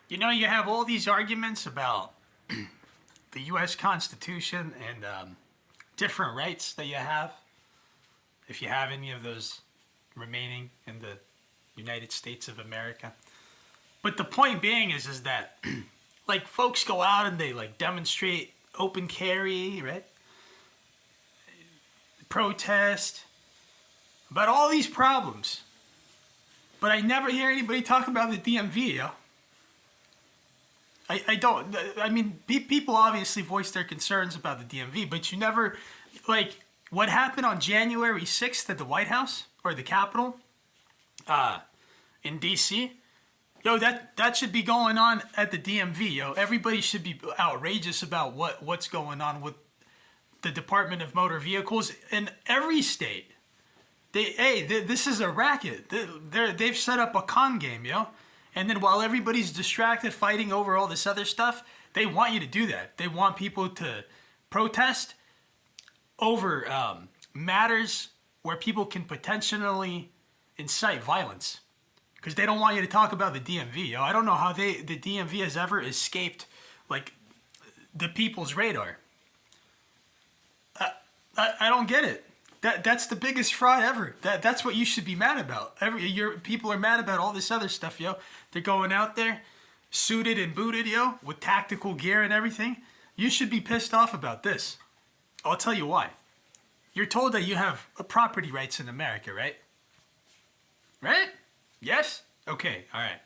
You know, you have all these arguments about the U.S. Constitution and different rights that you have, if you have any of those remaining in the United States of America. But the point being is that, like, folks go out and they, like, demonstrate open carry, right? Protest about all these problems. But I never hear anybody talk about the DMV, yo. I don't, I mean, people obviously voice their concerns about the DMV, but you never, like, what happened on January 6th at the White House, or the Capitol, in D.C., yo, that should be going on at the DMV, yo. Everybody should be outrageous about what's going on with the Department of Motor Vehicles in every state. This is a racket. They've set up a con game, yo. And then while everybody's distracted fighting over all this other stuff, they want you to do that. They want people to protest over matters where people can potentially incite violence. Because they don't want you to talk about the DMV, yo. I don't know how the DMV has ever escaped, like, the people's radar. I don't get it. That's the biggest fraud ever. That's what you should be mad about. People are mad about all this other stuff, yo. They're going out there, suited and booted, yo, with tactical gear and everything. You should be pissed off about this. I'll tell you why. You're told that you have property rights in America, right? Right? Yes? Okay, all right.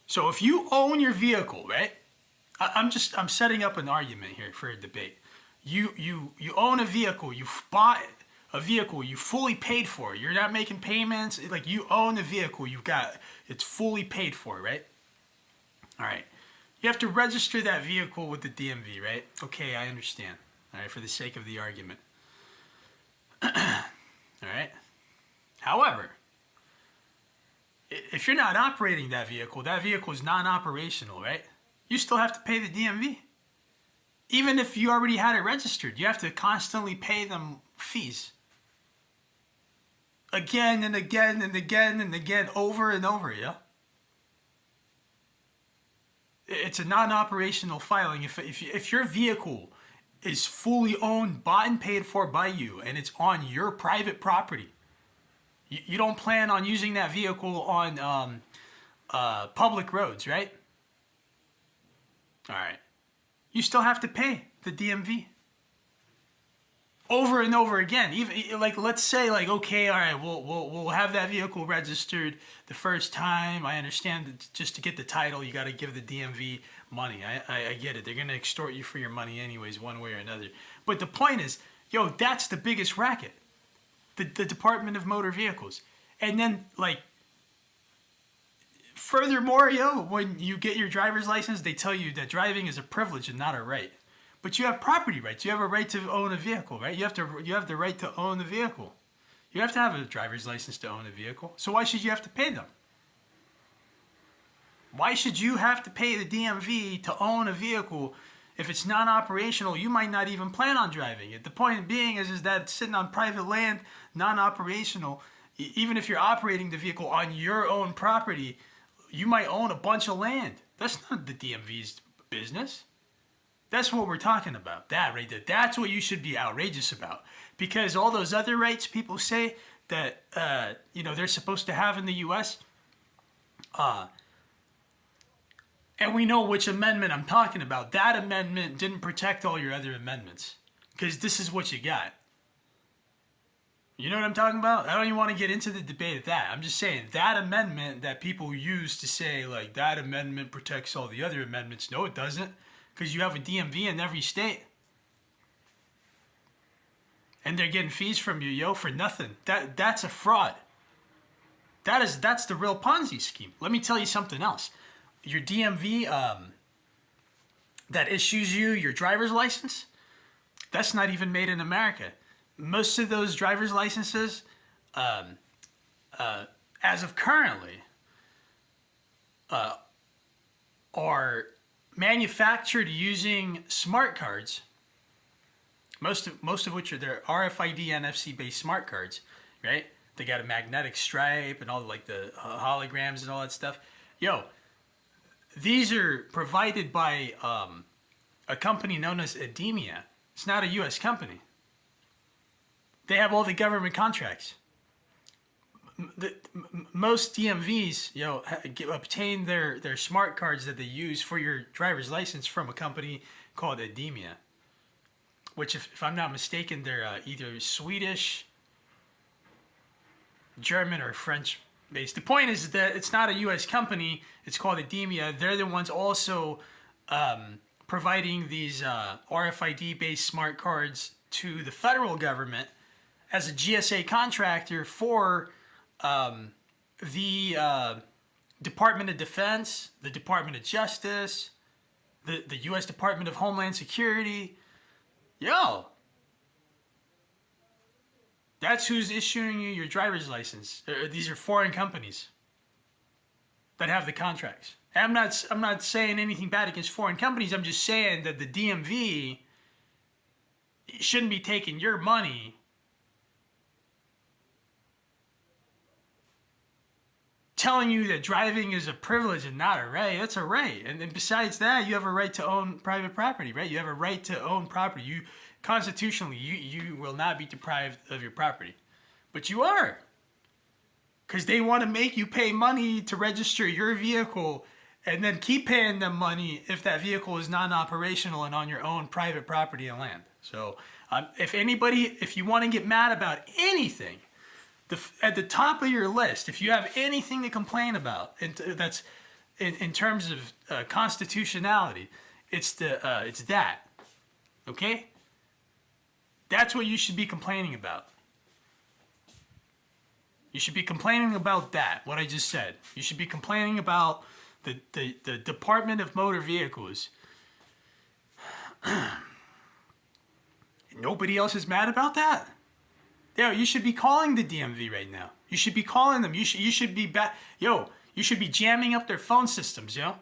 So if you own your vehicle, right? I'm setting up an argument here for a debate. You own a vehicle, you bought a vehicle, you fully paid for it. You're not making payments. Like, you own the vehicle, it's fully paid for, right? All right. You have to register that vehicle with the DMV, right? Okay, I understand. All right, for the sake of the argument. All right. However, if you're not operating that vehicle is non-operational, right? You still have to pay the DMV. Even if you already had it registered, you have to constantly pay them fees. Again and again and again and again, over and over, yeah? It's a non-operational filing. If your vehicle is fully owned, bought and paid for by you, and it's on your private property, you don't plan on using that vehicle on public roads, right? All right. You still have to pay the DMV. Over and over again. Even, like, let's say, like, okay, all right, we'll have that vehicle registered the first time. I understand that just to get the title, you got to give the DMV money. I get it. They're going to extort you for your money anyways, one way or another. But the point is, yo, that's the biggest racket. The Department of Motor Vehicles. And then, like, furthermore, yo, when you get your driver's license, they tell you that driving is a privilege and not a right. But you have property rights. You have a right to own a vehicle, right? You have the right to own the vehicle. You have to have a driver's license to own a vehicle. So why should you have to pay them? Why should you have to pay the DMV to own a vehicle if it's non-operational? You might not even plan on driving it. The point being is that it's sitting on private land, non-operational. Even if you're operating the vehicle on your own property, you might own a bunch of land. That's not the DMV's business. That's what we're talking about. That right there. That's what you should be outrageous about. Because all those other rights people say that they're supposed to have in the U.S. And we know which amendment I'm talking about. That amendment didn't protect all your other amendments. Because this is what you got. You know what I'm talking about? I don't even want to get into the debate of that. I'm just saying that amendment that people use to say, like, that amendment protects all the other amendments. No, it doesn't. Because you have a DMV in every state. And they're getting fees from you, yo, for nothing. That's a fraud. That's the real Ponzi scheme. Let me tell you something else. Your DMV that issues you your driver's license, that's not even made in America. Most of those driver's licenses, as of currently, are manufactured using smart cards, most of which are their RFID NFC based smart cards, right? They got a magnetic stripe and all like the holograms and all that stuff. Yo, these are provided by a company known as IDEMIA. It's not a U.S. company. They have all the government contracts. Most DMVs, obtain their smart cards that they use for your driver's license from a company called IDEMIA, which, if I'm not mistaken, they're either Swedish, German, or French based. The point is that it's not a U.S. company. It's called IDEMIA. They're the ones also providing these RFID-based smart cards to the federal government as a GSA contractor for the Department of Defense, the Department of Justice, the U.S. Department of Homeland Security. That's who's issuing you your driver's license. These are foreign companies that have the contracts. And I'm not saying anything bad against foreign companies. I'm just saying that the DMV shouldn't be taking your money telling you that driving is a privilege and not a right. That's a right. And then besides that, you have a right to own private property, right? You have a right to own property. Constitutionally, you will not be deprived of your property. But you are. Because they want to make you pay money to register your vehicle and then keep paying them money if that vehicle is non-operational and on your own private property and land. So if you want to get mad about anything, at the top of your list, if you have anything to complain about, that's in terms of constitutionality, it's that. Okay? That's what you should be complaining about. You should be complaining about that, what I just said. You should be complaining about the Department of Motor Vehicles. Nobody else is mad about that? You should be calling the DMV right now. You should be calling them. You should be you should be jamming up their phone systems, what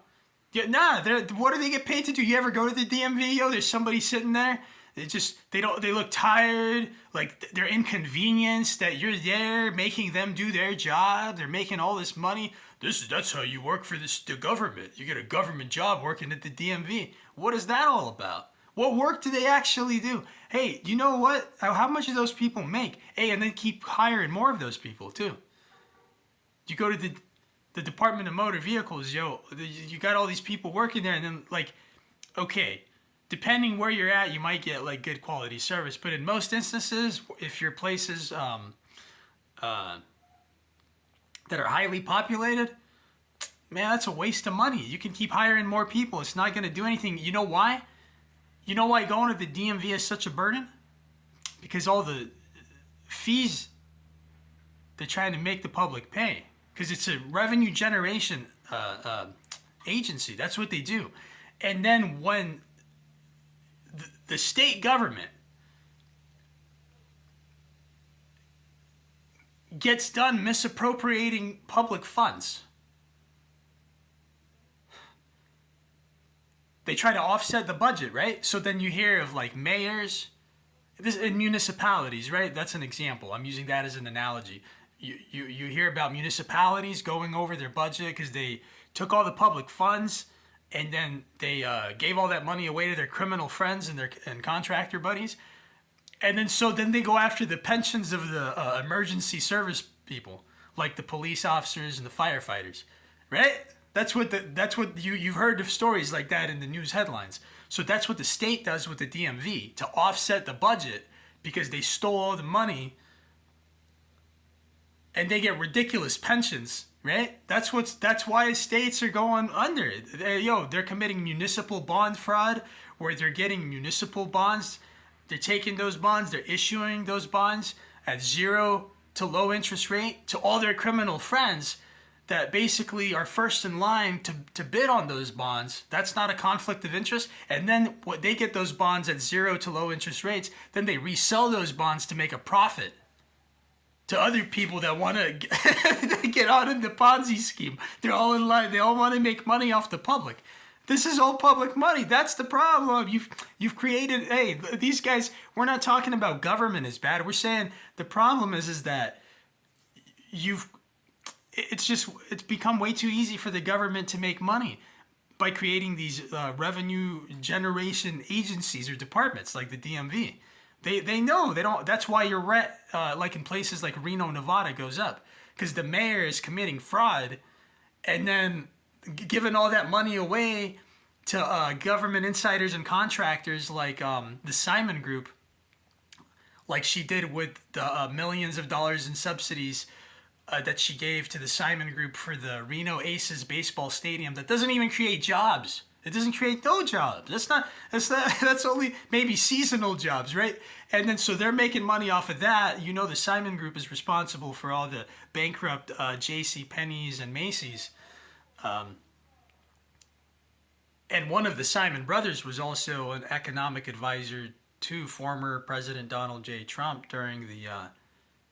do they get paid to do? You ever go to the DMV, there's somebody sitting there. They look tired, like they're inconvenienced that you're there making them do their job. They're making all this money. That's how you work for the government. You get a government job working at the DMV. What is that all about? What work do they actually do? Hey, you know what? How much do those people make? Hey, and then keep hiring more of those people too. You go to the Department of Motor Vehicles, you got all these people working there, and then okay, depending where you're at, you might get good quality service. But in most instances, if your places that are highly populated, man, that's a waste of money. You can keep hiring more people. It's not going to do anything. You know why? You know why going to the DMV is such a burden? Because all the fees they're trying to make the public pay. Because it's a revenue generation agency. That's what they do. And then when the state government gets done misappropriating public funds, they try to offset the budget, right? So then you hear of mayors, in municipalities, right? That's an example. I'm using that as an analogy. You hear about municipalities going over their budget because they took all the public funds and then they gave all that money away to their criminal friends and contractor buddies. And then they go after the pensions of the emergency service people, like the police officers and the firefighters, right? That's what you've heard of stories like that in the news headlines. So that's what the state does with the DMV to offset the budget because they stole all the money and they get ridiculous pensions, right? That's why states are going under. They're committing municipal bond fraud where they're getting municipal bonds. They're taking those bonds, they're issuing those bonds at 0 to low interest rate to all their criminal friends that basically are first in line to bid on those bonds. That's not a conflict of interest. And then what they get those bonds at 0 to low interest rates, then they resell those bonds to make a profit to other people that want to get on in the Ponzi scheme. They're all in line. They all want to make money off the public. This is all public money. That's the problem. You've created, hey, these guys, we're not talking about government is bad. We're saying the problem is that it's become way too easy for the government to make money. by creating these revenue generation agencies or departments like the DMV. They know they don't. That's why your rent, like in places like Reno, Nevada, goes up, because the mayor is committing fraud, and then giving all that money away to government insiders and contractors like the Simon Group, like she did with the millions of dollars in subsidies that she gave to the Simon Group for the Reno Aces baseball stadium that doesn't even create jobs. It doesn't create no jobs. That's only maybe seasonal jobs, right? And then so they're making money off of that. You know, the Simon Group is responsible for all the bankrupt J.C. Penney's and Macy's. And one of the Simon brothers was also an economic advisor to former President Donald J. Trump during the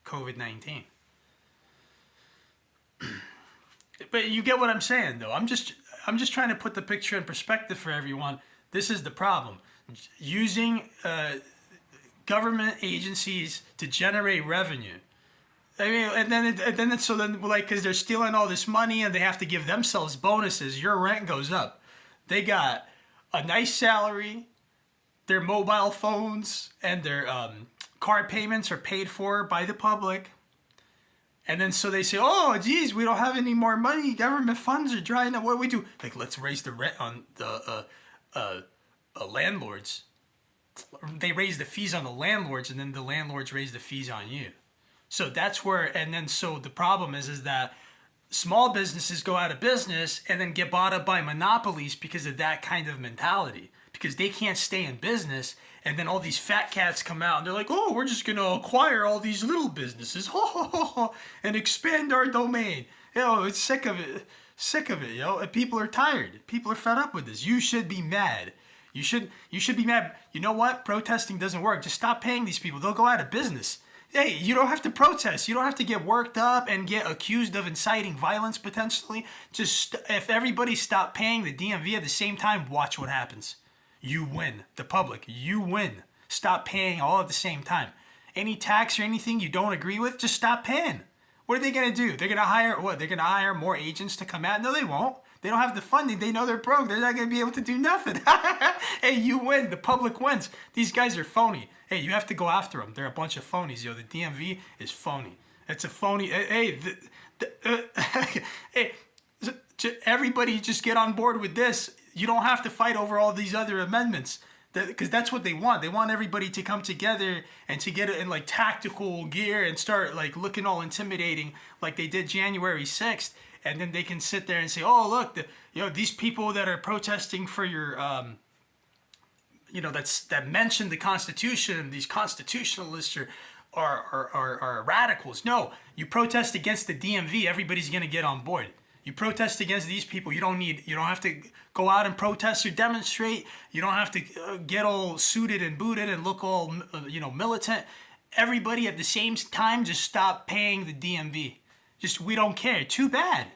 COVID-19. But you get what I'm saying, though. I'm just trying to put the picture in perspective for everyone. This is the problem. Using government agencies to generate revenue. I mean, and then like, because they're stealing all this money and they have to give themselves bonuses, your rent goes up. They got a nice salary, their mobile phones and their car payments are paid for by the public. And then so they say, oh, geez, we don't have any more money. Government funds are drying up. What do we do? Like, let's raise the rent on the landlords. They raise the fees on the landlords, and then the landlords raise the fees on you. So that's where, and then so the problem is that small businesses go out of business and then get bought up by monopolies because of that kind of mentality. Because they can't stay in business, and then all these fat cats come out and they're like, oh, we're just going to acquire all these little businesses and expand our domain. It's sick of it, and people are tired. People are fed up with this. You should be mad. You should be mad. You know what? Protesting doesn't work. Just stop paying these people. They'll go out of business. Hey, you don't have to protest. You don't have to get worked up and get accused of inciting violence potentially. Just if everybody stopped paying the DMV at the same time, watch what happens. You win. The public, you win. Stop paying all at the same time. Any tax or anything you don't agree with, just stop paying. What are they going to do? They're going to hire, what? They're going to hire more agents to come out? No, they won't. They don't have the funding. They know they're broke. They're not going to be able to do nothing. Hey, you win. The public wins. These guys are phony. Hey, you have to go after them. They're a bunch of phonies, yo. The DMV is phony. It's a phony. Hey, hey, everybody just get on board with this. You don't have to fight over all these other amendments, because that's what they want. They want everybody to come together and to get it in like tactical gear and start like looking all intimidating like they did January 6th. And then they can sit there and say, oh, look, these people that are protesting for your, that mention the Constitution, these constitutionalists are radicals. No, you protest against the DMV, everybody's going to get on board. You protest against these people. You don't have to go out and protest or demonstrate. You don't have to get all suited and booted and look all, militant. Everybody at the same time, just stop paying the DMV. We don't care. Too bad.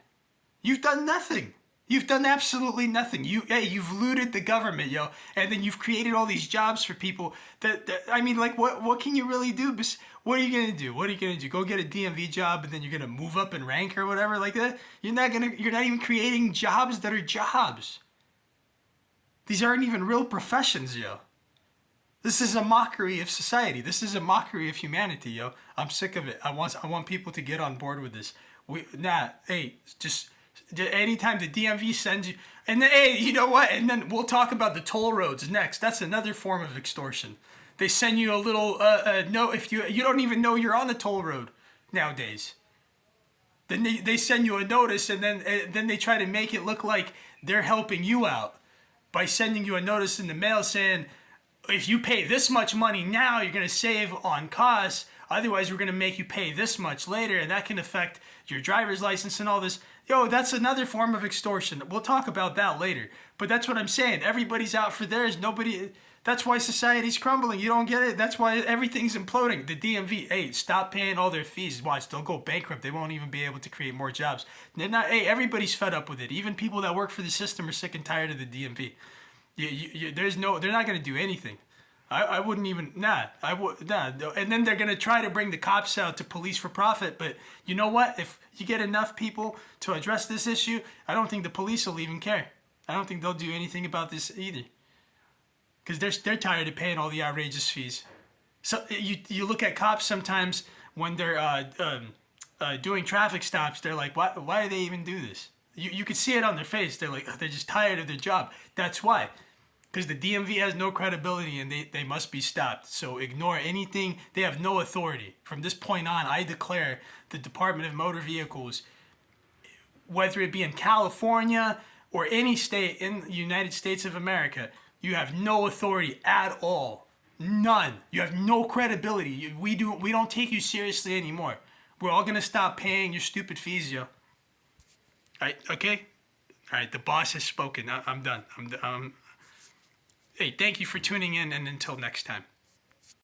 You've done nothing. You've done absolutely nothing. You've looted the government, yo, and then you've created all these jobs for people. What can you really do? What are you gonna do? What are you gonna do? Go get a DMV job and then you're gonna move up in rank or whatever like that? You're not even creating jobs that are jobs. These aren't even real professions, yo. This is a mockery of society. This is a mockery of humanity, yo. I'm sick of it. I want people to get on board with this. Anytime the DMV sends you, and then, hey, you know what? And then we'll talk about the toll roads next. That's another form of extortion. They send you a little note if you don't even know you're on the toll road nowadays. Then they send you a notice, and then they try to make it look like they're helping you out by sending you a notice in the mail saying, if you pay this much money now, you're going to save on costs. Otherwise, we're going to make you pay this much later, and that can affect your driver's license and all this. Yo, that's another form of extortion. We'll talk about that later. But that's what I'm saying. Everybody's out for theirs. That's why society's crumbling. You don't get it? That's why everything's imploding. The DMV, hey, stop paying all their fees. Watch, they'll go bankrupt. They won't even be able to create more jobs. Everybody's fed up with it. Even people that work for the system are sick and tired of the DMV. They're not going to do anything. I wouldn't even, And then they're going to try to bring the cops out to police for profit. But you know what? If you get enough people to address this issue, I don't think the police will even care. I don't think they'll do anything about this either. Because they're tired of paying all the outrageous fees. So you look at cops sometimes when they're doing traffic stops. They're like, why do they even do this? You could see it on their face. They're like, they're just tired of their job. That's why. Because the DMV has no credibility and they must be stopped. So ignore anything. They have no authority. From this point on, I declare the Department of Motor Vehicles, whether it be in California or any state in the United States of America, you have no authority at all. None. You have no credibility. We don't take you seriously anymore. We're all gonna stop paying your stupid fees, yo. All right, okay? All right, the boss has spoken. I'm done. Hey, thank you for tuning in, and until next time.